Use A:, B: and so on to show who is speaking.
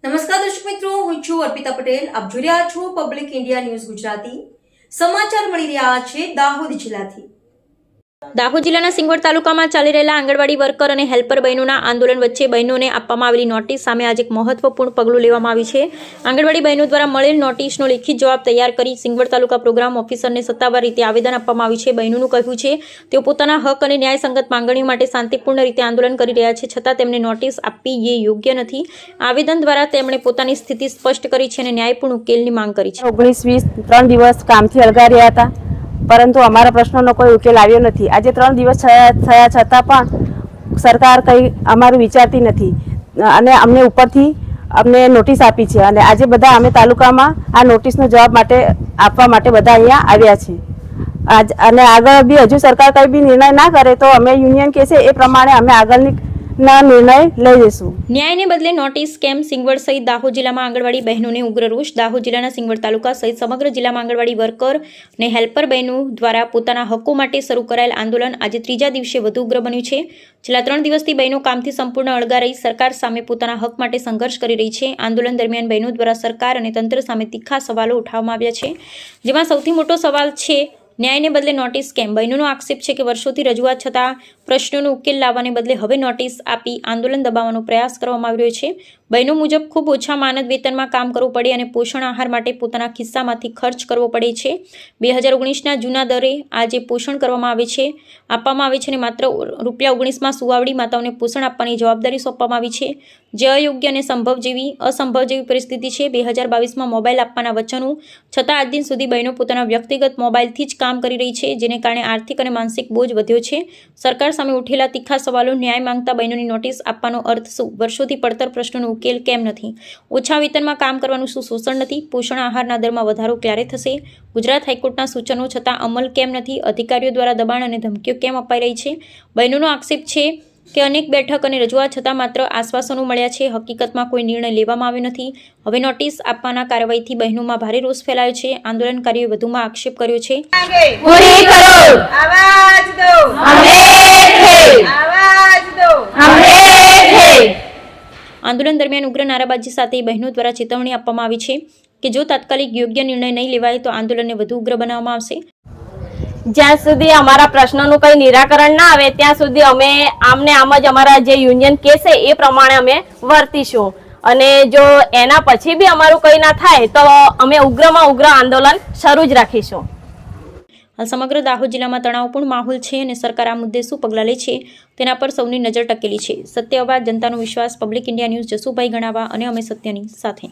A: નમસ્કાર દર્શક મિત્રો, હું છું અર્પિતા પટેલ. આપ જોઈ રહ્યા છો પબ્લિક ઇન્ડિયા ન્યૂઝ ગુજરાતી. સમાચાર મળી રહ્યા છે દાહોદ જિલ્લાથી. દાહોદ જિલ્લાના સિંગવડ તાલુકામાં ચાલી રહેલા આંગણવાડી વર્કર અને હેલ્પર બહેનોના આંદોલન વચ્ચે બહેનોને આપવામાં આવેલી નોટિસ સામે આજે એક મહત્વપૂર્ણ પગલું લેવામાં આવ્યું છે. આંગણવાડી બહેનો દ્વારા મળેલ નોટિસનો લેખિત જવાબ તૈયાર કરી સિંગવડ તાલુકા પ્રોગ્રામ ઓફિસરને સત્તાવાર રીતે આવેદન આપવામાં આવ્યું છે. બહેનોનું કહેવું છે તેઓ પોતાના હક અને ન્યાયસંગત માંગણીઓ માટે શાંતિપૂર્ણ રીતે આંદોલન કરી રહ્યા છે, છતાં તેમને નોટિસ આપવી એ યોગ્ય નથી. આવેદન દ્વારા તેમણે પોતાની સ્થિતિ સ્પષ્ટ કરી છે અને ન્યાયપૂર્ણ ઉકેલની માંગ કરી છે.
B: 19-20 3 દિવસ કામથી અલગા રહ્યા હતા, પરંતુ અમારા પ્રશ્નોનો કોઈ ઉકેલ આવ્યો નથી. આજે 3 દિવસ થયા છતાં પણ સરકાર કંઈ અમારું વિચારતી નથી અને અમને ઉપરથી અમને નોટિસ આપી છે અને આજે બધા અમે તાલુકામાં આ નોટિસનો જવાબ આપવા માટે બધા અહીંયા આવ્યા છે. અને આગળ બી હજુ સરકાર કંઈ બી નિર્ણય ના કરે તો અમે યુનિયન કહેશે એ પ્રમાણે અમે આગળની નિર્ણય લઈ લઈશું.
A: ન્યાયને બદલે નોટિસ કેમ? સિંગવડ સહિત દાહોદ જિલ્લામાં આંગણવાડી બહેનોને ઉગ્ર રોષ. દાહોદ જિલ્લાના સિંગવડ તાલુકા સહિત સમગ્ર જિલ્લામાં આંગણવાડી વર્કર અને હેલ્પર બહેનો દ્વારા પોતાના હકો માટે શરૂ કરાયેલ આંદોલન આજે ત્રીજા દિવસે વધુ ઉગ્ર બન્યું છે. છેલ્લા 3 દિવસથી બહેનો કામથી સંપૂર્ણ અળગા રહી સરકાર સામે પોતાના હક માટે સંઘર્ષ કરી રહી છે. આંદોલન દરમિયાન બહેનો દ્વારા સરકાર અને તંત્ર સામે તીખા સવાલો ઉઠાવવામાં આવ્યા છે, જેમાં સૌથી મોટો સવાલ છે ન્યાયને બદલે નોટિસ કેમ? બહેનોનો આક્ષેપ છે કે વર્ષોથી રજૂઆત છતાં પ્રશ્નોનો ઉકેલ લાવવાને બદલે હવે નોટિસ આપી આંદોલન દબાવવાનો પ્રયાસ કરવામાં આવી રહ્યો છે. બહેનો મુજબ ખૂબ ઓછા માનદ વેતનમાં કામ કરવું પડે અને પોષણ આહાર માટે પોતાના ખિસ્સામાંથી ખર્ચ કરવો પડે છે. 2019ના જૂના દરે આજે પોષણ કરવામાં આવે છે અને માત્ર ₹19માં સુવાવડી માતાઓને પોષણ આપવાની જવાબદારી સોંપવામાં આવી છે, જે અયોગ્ય અને અસંભવ જેવી પરિસ્થિતિ છે. 2022માં મોબાઈલ આપવાના વચનો છતાં આજ દિન સુધી બહેનો પોતાના વ્યક્તિગત મોબાઈલથી જ કામ કરી રહી છે, જેને કારણે આર્થિક અને માનસિક બોજ વધ્યો છે. સરકાર સામે ઉઠેલા તીખા સવાલો. ન્યાય માંગતા બહેનોની નોટિસ આપવાનો અર્થ શું? વર્ષોથી પડતર પ્રશ્નોનો ઉકેલ કેમ નથી? ઓછા વેતનમાં કામ કરવાનું શું શોષણ નથી? પોષણ આહારના દરમાં વધારો ક્યારે થશે? ગુજરાત હાઈકોર્ટના સૂચનો છતાં અમલ કેમ નથી? અધિકારીઓ દ્વારા દબાણ અને ધમકીઓ કેમ અપાઈ રહી છે? બહેનોનો આક્ષેપ છે કે અનેક બેઠક અને રજૂઆત છતાં માત્ર આશ્વાસનો મળ્યા છે, હકીકતમાં કોઈ નિર્ણય લેવામાં આવ્યો નથી. હવે નોટિસ આપવાના કાર્યવાહીથી બહેનોમાં ભારે રોષ ફેલાયો છે. આંદોલનકારીઓએ વધુમાં આક્ષેપ કર્યો છે આંદોલન દરમિયાન ઉગ્ર નારાબાજી સાથે બહેનો દ્વારા ચેતવણી આપવામાં આવી છે કે જો તાત્કાલિક યોગ્ય નિર્ણય નહીં લેવાય તો આંદોલનને વધુ ઉગ્ર બનાવવામાં આવશે.
B: જ્યાં સુધી અમારા પ્રશ્નોનું કંઈ નિરાકરણ ના આવે ત્યાં સુધી અમે આમને આમ જ અમારા જે યુનિયન કહેશે એ પ્રમાણે અમે વર્તીશું અને જો એના પછી બી અમારું કંઈ ના થાય તો અમે ઉગ્રમાં ઉગ્ર આંદોલન શરૂ જ રાખીશું.
A: હાલ સમગ્ર દાહોદ જિલ્લામાં તણાવપૂર્ણ માહોલ છે અને સરકાર આ મુદ્દે શું પગલાં લે છે તેના પર સૌની નજર ટકેલી છે. સત્ય અવાજ, જનતાનો વિશ્વાસ. Public India news. Jasubhai Ganava અને અમે સત્યની સાથે.